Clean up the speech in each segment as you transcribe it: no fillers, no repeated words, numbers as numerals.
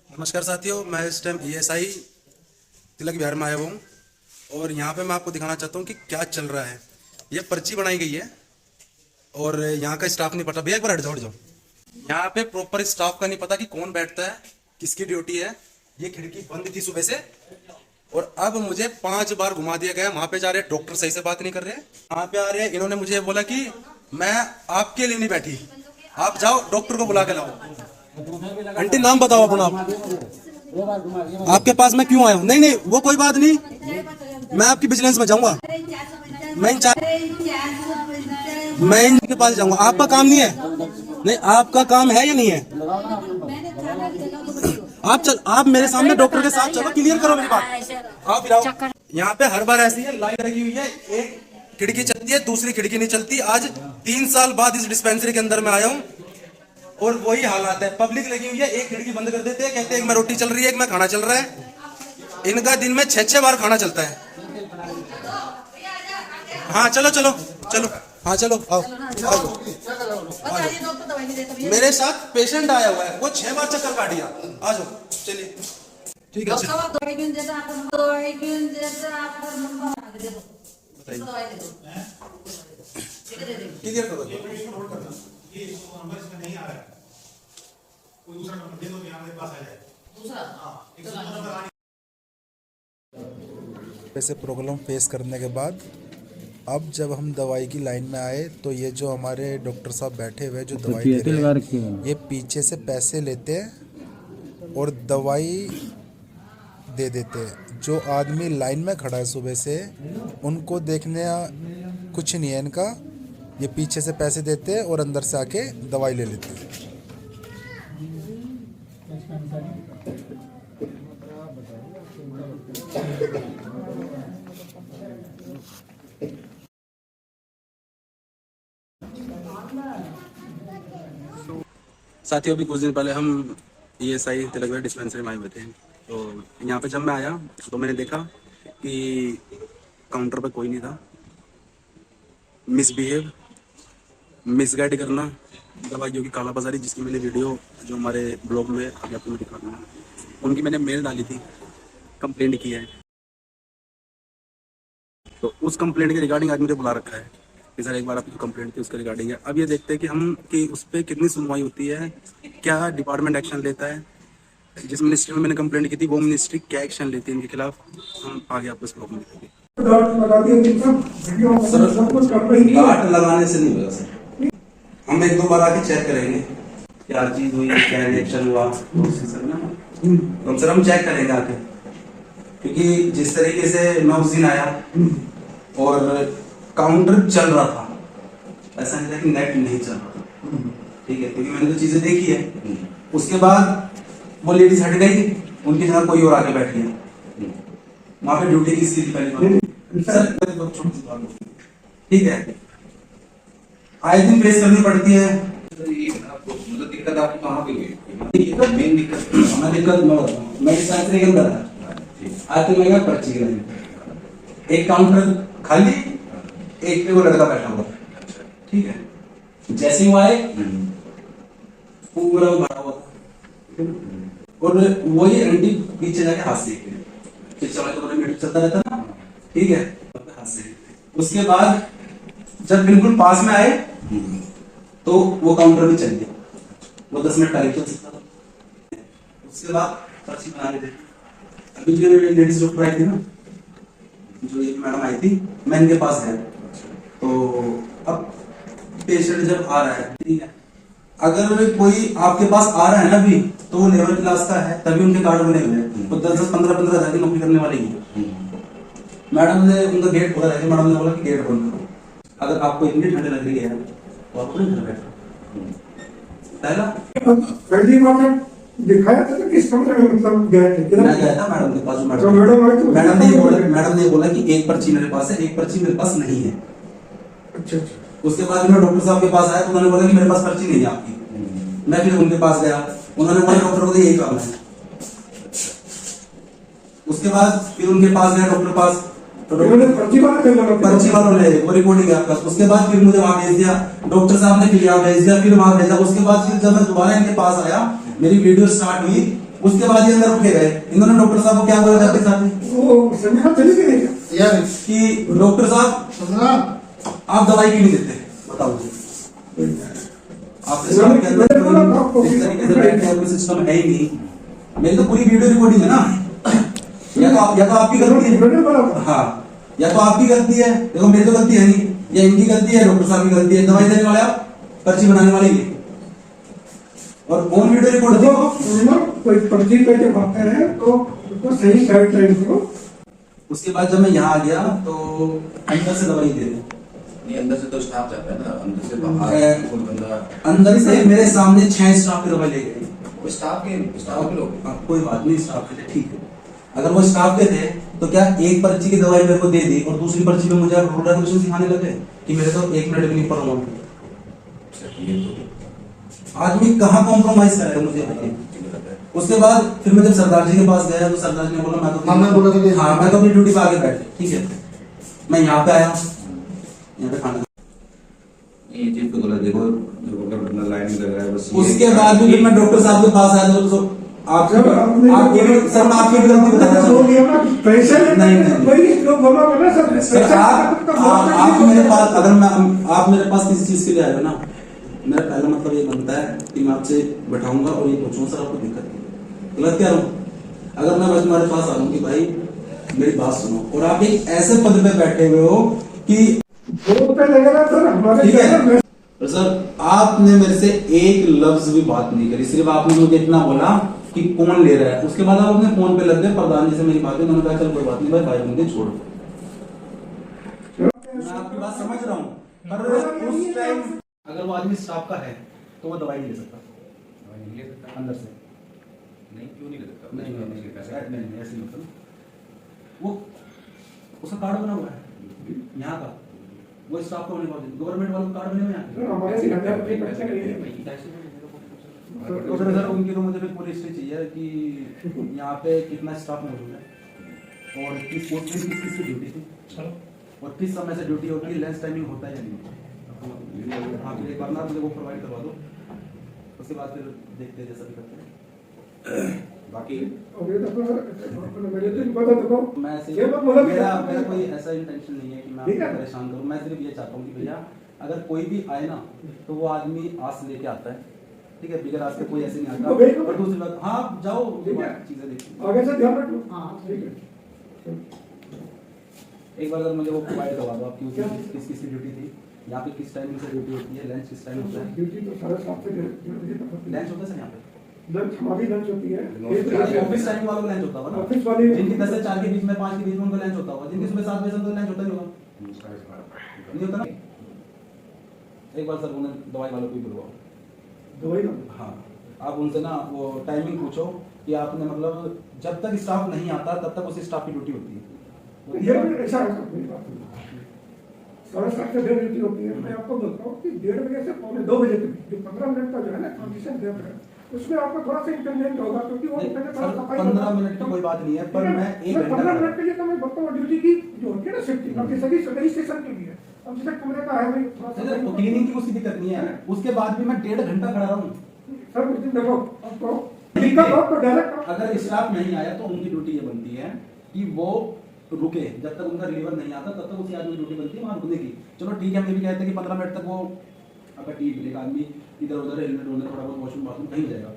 नमस्कार साथियों, मैं इस टाइम ESI तिलक विहार में आया हुआ हूँ और यहाँ पे मैं आपको दिखाना चाहता हूँ कि क्या चल रहा है। ये पर्ची बनाई गई है और यहाँ का स्टाफ नहीं पता। भैया एक बार हट जाओ। यहाँ पे प्रॉपर स्टाफ का नहीं पता कि कौन बैठता है, किसकी ड्यूटी है। ये खिड़की बंद थी सुबह से और अब मुझे 5 बार घुमा दिया गया। वहां पे जा रहे डॉक्टर सही से बात नहीं कर रहे, वहां पे आ रहे हैं। इन्होंने मुझे बोला कि मैं आपके लिए नहीं बैठी, आप जाओ डॉक्टर को बुला के लाओ। आंटी नाम बताओ अपना। आपके पास मैं क्यों आया हूँ? नहीं नहीं वो कोई बात नहीं, मैं आपकी विजिलेंस में जाऊंगा। मैं इनके पास जाऊंगा। आपका काम नहीं है? नहीं आपका काम है या नहीं है? आप मेरे सामने डॉक्टर के साथ चलो, क्लियर करो मेरी बात। आप फिर यहाँ पे हर बार ऐसी है, लाइन लगी हुई है, एक खिड़की चलती है दूसरी खिड़की नहीं चलती। आज 3 साल बाद इस डिस्पेंसरी के अंदर मैं आया हूँ और वही हालात है। पब्लिक लगी हुई है, एक खिड़की बंद कर देते हैं, कहते हैं एक में रोटी चल रही है, एक में खाना चल रहा है। इनका दिन में 6-6 बार खाना चलता है। हाँ चलो चलो चलो, हाँ चलो आओ, आओ। मेरे साथ पेशेंट आया हुआ है, वो 6 बार चक्कर काट दिया। आ जाओ चलिए, ठीक है। क्लियर करो। ऐसे प्रॉब्लम फेस करने के बाद अब जब हम दवाई की लाइन में आए तो ये जो हमारे डॉक्टर साहब बैठे हुए जो दवाई दे रहे हैं, ये पीछे से पैसे लेते हैं और दवाई दे देते हैं। जो आदमी लाइन में खड़ा है सुबह से, उनको देखने कुछ नहीं है इनका। ये पीछे से पैसे देते हैं और अंदर से आके दवाई ले लेते हैं। साथियों अभी कुछ दिन पहले हम ESI तिलक विहार डिस्पेंसरी में आए हुए थे। तो यहाँ पे जब मैं आया तो मैंने देखा कि काउंटर पे कोई नहीं था। मिसबिहेव, मिसगाइड करना, दवाइयों की कालाबाजारी, जिसकी मैंने वीडियो जो हमारे ब्लॉग में अभी आपको दिखा दूँगा, उनकी मैंने मेल डाली थी, कंप्लेंट की है। तो उस कंप्लेंट के रिगार्डिंग आज मुझे बुला रखा है कि सर एक बार आपकी जो कंप्लेंट थी उसके रिगार्डिंग है। अब ये देखते हैं कि उस पर कितनी सुनवाई होती है, क्या डिपार्टमेंट एक्शन लेता है। जिस मिनिस्ट्री में मैंने कंप्लेंट की थी वो मिनिस्ट्री क्या एक्शन लेती है इनके खिलाफ, हम आगे आपको इस ब्लॉग में देखेंगे। गार्ड लगाने से नहीं होगा सर, हम 1-2 बार आके चेक करेंगे क्या चीज हुई, क्या रिएक्शन हुआ सर ना। तो सर हम चेक करेंगे आके, क्योंकि जिस तरीके से मैं उस दिन आया और काउंटर चल रहा था, ऐसा नहीं था कि नेट नहीं चल रहा था, ठीक है, क्योंकि मैंने तो चीजें देखी है। उसके बाद वो लेडीज हट गई, उनकी जगह कोई और आके बैठ गया। वहां पे ड्यूटी किसकी थी पहली बात सर, ठीक है, आए दिन फेस करनी पड़ती है। मतलब दिक्कत आपको कहाँ पे हुई? मेन दिक्कत हमें दिक्कत मैं डिस्पेंसरी के अंदर है, आते मैं पर्ची के लिए एक काउंटर खाली, एक पे वो लड़का बैठा हुआ, ठीक है। जैसे ही वो आए पूरा भरा हुआ था और वही आंटी पीछे जाके हाथ सेकते हैं, तो मीटर चलता रहता ना, ठीक है, हाथ सेकते। उसके बाद जब बिल्कुल पास में आए तो वो काउंटर भी चल गया। वो 10 मिनट पहले चल सकता था। उसके बाद पर्ची बनाने थे। अभी जो लेडीज डॉक्टर आई थी ना, जो ये मैडम आई थी, मैं इनके पास गया। तो अब पेशेंट जब आ रहा है, ठीक है, अगर कोई आपके पास आ रहा है ना भी, तो वो लेबर क्लास का है, तभी उनके कार्ड बने हुए हैं। वो 10-10, 15-15 हजार की नौकरी करने वाले ही है। मैडम ने उनका गेट खोला है, मैडम ने बोला कि गेट बंद करो। अगर आपको इतनी ठंड लग रही है तो आप घर बैठो। पहला दिखाया था किस कमरे में, मतलब गए थे? मैं गया था मैडम के पास। मैडम ने बोला कि एक पर्ची मेरे पास है, एक पर्ची मेरे पास नहीं है। अच्छा। उसके बाद मैं डॉक्टर साहब के पास आया तो उन्होंने बोला कि मेरे पास पर्ची नहीं है आपकी। मैं फिर उनके पास गया, उन्होंने बोला डॉक्टर को यही काम है। उसके बाद फिर उनके पास गया डॉक्टर पास, तो पर्ची वालों ने वो रिपोर्टिंग है आपका। उसके बाद फिर मुझे वहां भेज दिया, डॉक्टर साहब ने फिर यहाँ भेज दिया, फिर वहां भेजा। उसके बाद फिर जब मैं दोबारा इनके पास आया, मेरी वीडियो स्टार्ट हुई उसके बाद ये अंदर उठे गए, इन्होंने डॉक्टर साहब को क्या बोला था साथ में वो संजना चली गई क्या? यार कि डॉक्टर साहब सुनना आप दवाई क्यों नहीं देते, बताओ मुझे। आपके सामने के अंदर कोई इस तरीके से बैठने का कोई सिस्टम है ही नहीं। मेरी तो पूरी वीडियो रिकॉर्डिंग है ना, या तो आपकी गलती है, हाँ या तो आपकी गलती है, देखो मेरी तो गलती है नहीं, या इनकी गलती है, डॉक्टर साहब की गलती है, दवाई देने वाले आप, पर्ची बनाने वाले ये, और ऑन वीडियो रिकॉर्ड देखो। कोई पर्ची पे जब आते हैं तो उनको सही गाइडलाइन दो। उसके बाद जब मैं यहाँ आ गया तो अंदर से दवाई दे दी, नहीं अंदर से तो स्टाफ जाता है ना, अंदर से बाहर कोई बंदा अंदर से मेरे सामने 6 स्टाफ की दवाई ले गए। वो स्टाफ के लोग हाँ, कोई बात नहीं, स्टाफ के थे, ठीक है। अगर वो स्टाफ के थे तो क्या एक पर्ची की दवाई मेरे को दे दी और दूसरी पर्ची में मुझे रूल रेगुलेशन सिखाने लगे कि मेरे तो 1 मिनट भी नहीं पढ़ रहा हूँ। ये तो आदमी कहाँ कॉम्प्रोमाइज करेगा मुझे बताइए। उसके बाद फिर मैं जब सरदार जी के पास गया तो सरदार जी ने बोला मैं तो हमने बोला था कि हाँ मैं तो अपनी ड्यूटी पे आगे बैठे, ठीक है। मैं यहाँ पे आया, यहाँ पे खाना, ये चीज तो गलत, देखो अगर बंदा लाइन में लग रहा है बस ये- उसके बाद भी मैं डॉक्टर साहब के पास आया तो आप जब आपने आपकी भी सर मैं आपकी भी गलती बता रहा बोल हूँ। दिया ना पैसे नहीं, नहीं। वही जो बोला ना सर सर आप मेरे पास अगर मैं आप मेरे पास किसी चीज के लिए आए हो ना, मेरा पहला मतलब ये बनता है कि मैं आपसे बैठाऊंगा और ये पूछूंगा सर आपको दिक्कत है, गलत क्या हूँ। अगर मैं बस तुम्हारे पास आ रहा हूँ कि भाई मेरी बात सुनो, और आप एक ऐसे पद पे बैठे हुए हो कि 2 रुपए लगेगा सर हमारे ठीक है। चैनल में। और सर आपने मेरे से एक लफ्ज भी बात नहीं करी, सिर्फ आपने मुझे इतना बोला कि कौन ले रहा है। उसके बाद आप अपने फोन पे लग गए, प्रधान जी से मेरी बात हुई, उन्होंने कहा चल कोई बात नहीं भाई 5 मिनट छोड़। मैं आपकी बात समझ रहा हूँ, पर उस टाइम अगर वो आदमी स्टाफ का है तो वो दवाई नहीं ले सकता दवाई नहीं ले सकता, अंदर से। नहीं क्यों नहीं ले सकता, नहीं नहीं नहीं कैसे? नहीं ऐसे मतलब वो उसका कार्ड बना हुआ है यहाँ का, वो स्टाफ का होने के बाद गवर्नमेंट वालों का कार्ड बने हुए हैं सर हमारे 1000 रुपए खर्चा करिए। तो सर उनकी तो मुझे फिर पूरी हिस्ट्री चाहिए कि यहाँ पे कितना स्टाफ मौजूद है और किस पोस्ट में किस की ड्यूटी थी और किस समय से ड्यूटी होती है, लंच टाइमिंग होता है या नहीं। हाँ फिर एक बार ना मुझे वो प्रोवाइड करवा दो, उसके बाद फिर देखते हैं जैसा भी करते हैं। बाकी और ये तो मेरे तो पता देखो मैं ऐसे ये बात बोला मेरा कोई ऐसा इंटेंशन नहीं है कि मैं ठीक है। आपको परेशान करूं, मैं सिर्फ ये चाहता हूं कि भैया अगर कोई भी आए ना तो वो आदमी आस लेके आता है, ठीक है, बिगर आस के कोई ऐसे नहीं आता। तो बिल्कुल। और दूसरी बात, हाँ जाओ ठीक है। चीजें देखिए। आगे से ध्यान रखो। हाँ ठीक है। एक बार अगर मुझे वो प्रोवाइड करवा दो आपकी किस किस की ड्यूटी थी, यहाँ पे किस टाइमिंग से ड्यूटी होती है, लंच किस टाइम होता है। ड्यूटी तो 7:30 से 1:30 तक होती है। लंच होता है सर यहाँ पे, लंच हमारी लंच होती है। ऑफिस टाइम वालों का लंच होता होगा ना, ऑफिस वाले जिनकी 10 से 4 के बीच में 5 के बीच में उनका लंच होता होगा, जिनकी सुबह 7 बजे से तो लंच होता नहीं होगा, नहीं होता ना। एक बार सर उन्हें दवाई वालों को भी बुलवाओ। दवाई का हाँ आप उनसे ना वो टाइमिंग पूछो कि आपने मतलब जब तक स्टाफ नहीं आता तब तक उसी स्टाफ की ड्यूटी होती है। ये भी ऐसा है सर, मेरी बात सुनिए। 7:30 से 1:30 ड्यूटी होती है। मैं आपको बोलता हूँ कि 1:30 बजे से 2 बजे तक जो 15 मिनट का जो है ना ट्रांजिशन गैप है, उसमें आपको थोड़ा सा इंटरनेट होगा क्योंकि वो नहीं, पहले सर, थोड़ा सफाई 15 मिनट की कोई बात नहीं है, पर मैं 1 घंटा 15 मिनट के लिए तो मैं बोलता हूँ ड्यूटी की जो होती है ना सेफ्टी आपके सभी रजिस्ट्रेशन के लिए। अब जैसे कमरे का है भाई थोड़ा सा सर क्लीनिंग की उसकी दिक्कत नहीं है, उसके बाद भी मैं 1.5 घंटा खड़ा रहा हूँ। सर उस दिन देखो आपको दिक्कत हो तो डायरेक्ट अगर स्टाफ नहीं आया तो उनकी ड्यूटी ये बनती है कि वो रुके, जब तक उनका रिलीवर नहीं आता तब तक उसी आदमी की ड्यूटी बनती है वहां रुकने की। चलो ठीक है, हम ये भी कहते हैं कि 15 मिनट तक वो अगर ठीक है, एक आदमी इधर उधर हेलमेट होने थोड़ा बहुत वॉशरूम बाथरूम कहीं जाएगा,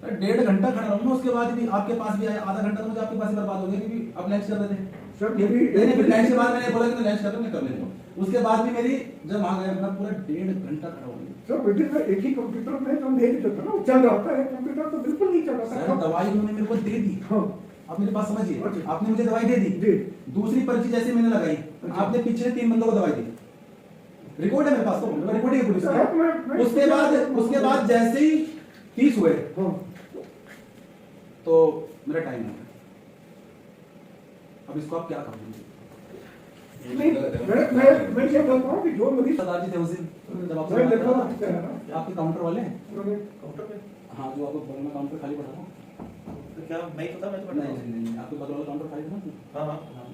1.5 घंटा खड़ा रहूंगा, उसके बाद भी आपके पास भी आया आधा घंटा तो मुझे आपके पास ही बर्बाद हो गया क्योंकि आप लंच कर रहे थे। सर नहीं फिर लंच के बाद मैंने बोला कि मैं लंच कर रहा हूँ, मैं कर लेता हूँ। उसके बाद भी मेरी जब वहां गया मैं पूरा 1.5 घंटा खड़ा हो गया। सर मीटिंग में एक ही कंप्यूटर में जो नहीं चलता ना वो चल रहा था, एक कंप्यूटर तो बिल्कुल नहीं चल रहा सर था। दवाई उन्होंने मेरे को दे दी, हाँ आप मेरी बात समझिए, अच्छा। आपने मुझे दवाई दे दी, जी दूसरी पर्ची जैसे मैंने लगाई आपने पिछले 3 बंदों को दवाई दी, रिकॉर्ड है मेरे पास, तो रिकॉर्डिंग है पुलिस की। उसके बाद जैसे ही 30 हुए हाँ तो मेरा टाइम हो गया। अब इसको आप क्या करोगे? नहीं मैं ये बोलता हूँ कि जो मरीज सरदार जी थे उस दिन जब आपसे मैं बात देखो कर रहा था, आपके काउंटर वाले काउंटर पे हाँ जो आपको बगल में काउंटर खाली पड़ा था, तो क्या नहीं पता, मैं तो नहीं आपके बगल वाला काउंटर खाली था ना। हाँ हाँ हाँ,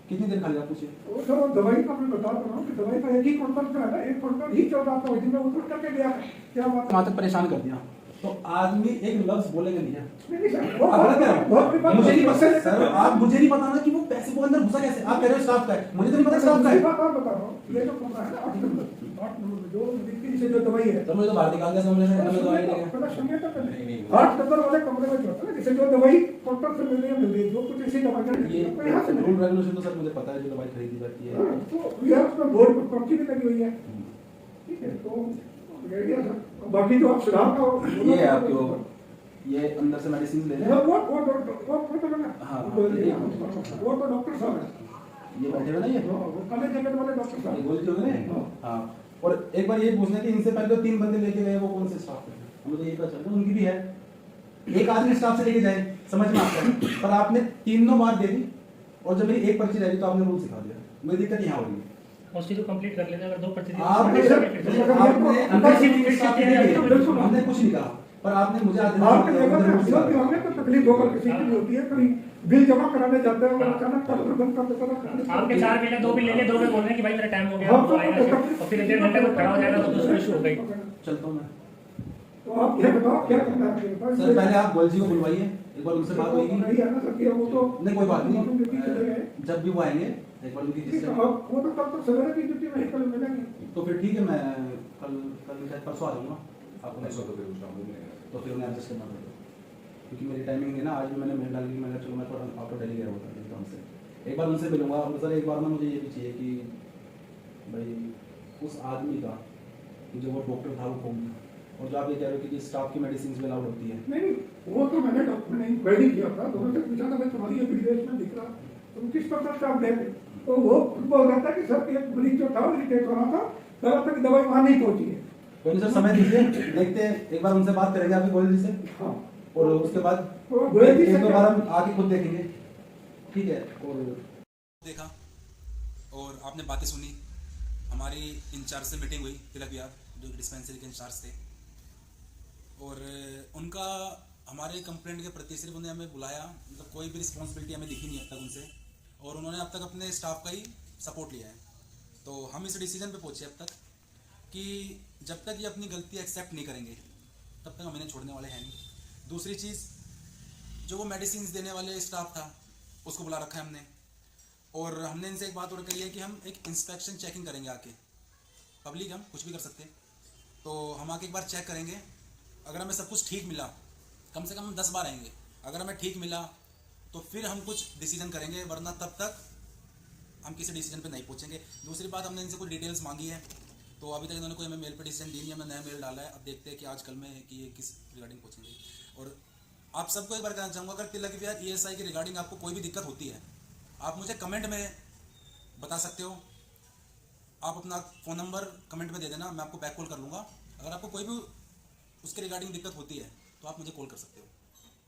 कितनी देर खाली आप पूछिए। वो सर वो दवाई का मैं बता रहा हूँ कि दवाई का एक ही काउंटर पे है ना, एक काउंटर ही चल रहा था उस दिन मैं उधर करके गया, क्या बात वहां तक परेशान कर दिया तो आदमी एक लफ्ज बोलेगा नहीं है। नहीं सर, वो आप गलत कह रहे बहुत हो। मुझे नहीं पता सर, आप मुझे नहीं पता ना कि वो पैसे को अंदर घुसा कैसे। आप कह रहे हो स्टाफ का है, मुझे तो नहीं पता स्टाफ का है। बात और बता रहा हूँ, ये जो कमरा है ना 8 नंबर जो बिक्री से जो दवाई है, तो मुझे तो बाहर निकाल दिया समझ में, हमें दवाई नहीं है। पहले सुनिए तो पहले 8 नंबर वाले कमरे में जो होता है ना, जैसे जो दवाई काउंटर से मिल रही है, जो कुछ ऐसी दवाइयाँ ये तो यहाँ से रूल रेगुलेशन तो सर मुझे पता है, जो दवाई खरीदी जाती है। तो यह उसमें बोर्ड पर पर्ची भी लगी हुई है, ठीक है। तो यही है सर। बाकी जो आप सुधार का ये है आपके ये अंदर से मेडिसिन ले लें। वो तो ना, हाँ, वो तो डॉक्टर साहब है, ये बैठे हुए ना ये वो काले जैकेट वाले डॉक्टर ये साहब। गोली जो है ना। हाँ, और एक बार ये पूछना कि इनसे पहले जो 3 बंदे लेके गए वो कौन से स्टाफ थे, मुझे ये पता चल रहा उनकी भी है। एक आदमी स्टाफ से लेके जाए समझ में आता है, पर आपने 3 बार दे दी और जब मेरी एक पर्ची रह गई तो आपने रूल सिखा दिया। मेरी दिक्कत यहाँ हो रही है। उसकी तो कंप्लीट कर लेते, अगर 2 पर्ची दी आपने हमने कुछ नहीं कहा, पर आपने मुझे आपके जगह पे हमें तो तकलीफ होगा, किसी की भी होती है, कभी बिल जमा कराने जाते हैं और अचानक काउंटर बंद कर देता है। आपके 4 बिल है, 2 बिल ले लिए, 2 में बोल रहे हैं कि भाई मेरा टाइम हो गया, हाँ, तो आएगा और फिर 1.5 घंटे में खड़ा हो जाएगा, तो दूसरा इशू हो गई। चलता हूँ मैं। तो आप ये बताओ क्या करना है? सर पहले आप गोलजी को बुलवाइए, एक बार उनसे बात होगी। नहीं है ना सर, कि वो तो नहीं कोई बात चले गए। नहीं, जब भी वो आएंगे एक बार उनकी ठीक किसी है, वो तो तब तो सवेरे की ड्यूटी में ही कल मिलेंगे। तो फिर ठीक है, मैं कल शायद परसों आ जाऊँगा आपको। नहीं सो तो फिर उसका मुझे तो फिर उन्हें एडजस्ट करना पड़ेगा, क्योंकि मेरी टाइमिंग है ना। आज भी मैंने मेल डाल दी, मैंने चलो मैं थोड़ा आउट ऑफ दिल्ली गया होता है उनसे। एक बार उनसे मिलूंगा और सर एक बार ना मुझे ये भी चाहिए कि भाई उस आदमी का कि जो वो डॉक्टर था वो कौन था, और जो आप ये कह रहे हो कि स्टाफ की मेडिसिन भी अलाउड होती है। नहीं, वो तो मैंने डॉक्टर ने इंक्वायरी किया था, दोनों से पूछा था भाई तुम्हारी ये विदेश में दिख रहा, तुम किस प्रकार से आप देते? तो वो बोल रहा था कि सर एक मरीज जो था वो इरिटेट हो रहा था, कह रहा था कि दवाई वहाँ नहीं पहुँची है। कोई नहीं सर, समय दीजिए, देखते हैं, एक बार उनसे बात करेंगे आपके गोयल जी से। हाँ, और उसके बाद तो गोयल जी से एक दो बार हम आके खुद देखेंगे, ठीक है। और देखा और आपने बातें सुनी, हमारी इंचार्ज से मीटिंग हुई, तिलक विहार जो डिस्पेंसरी के इंचार्ज थे, और उनका हमारे कंप्लेंट के प्रति सिर्फ उन्हें हमें बुलाया, मतलब कोई भी रिस्पॉन्सिबिलिटी हमें दिखी नहीं अब तक उनसे, और उन्होंने अब तक अपने स्टाफ का ही सपोर्ट लिया है। तो हम इस डिसीजन पे पहुंचे अब तक कि जब तक ये अपनी गलती एक्सेप्ट नहीं करेंगे तब तक हम इन्हें छोड़ने वाले हैं नहीं। दूसरी चीज़, जो वो मेडिसिन देने वाले स्टाफ था उसको बुला रखा है हमने, और हमने इनसे एक बात और कही है कि हम एक इंस्पेक्शन चेकिंग करेंगे आके। पब्लिक हम कुछ भी कर सकते हैं, तो हम आके एक बार चेक करेंगे। अगर हमें सब कुछ ठीक मिला, कम से कम हम 10 बार आएंगे, अगर हमें ठीक मिला तो फिर हम कुछ डिसीजन करेंगे, वरना तब तक हम किसी डिसीजन पे नहीं पहुंचेंगे। दूसरी बात, हमने इनसे कुछ डिटेल्स मांगी है, तो अभी तक इन्होंने कोई हमें मेल पे डिसीजन दी नहीं, हमने नया मेल डाला है। अब देखते हैं कि आज कल में कि ये किस रिगार्डिंग पहुंचेंगे। और आप सबको एक बार कहना चाहूँगा, अगर तिलक विहार ESI की रिगार्डिंग आपको कोई भी दिक्कत होती है, आप मुझे कमेंट में बता सकते हो। आप अपना फ़ोन नंबर कमेंट में दे देना, मैं आपको बैक कॉल कर लूँगा। अगर आपको कोई भी उसके रिगार्डिंग दिक्कत होती है तो आप मुझे कॉल कर सकते हो।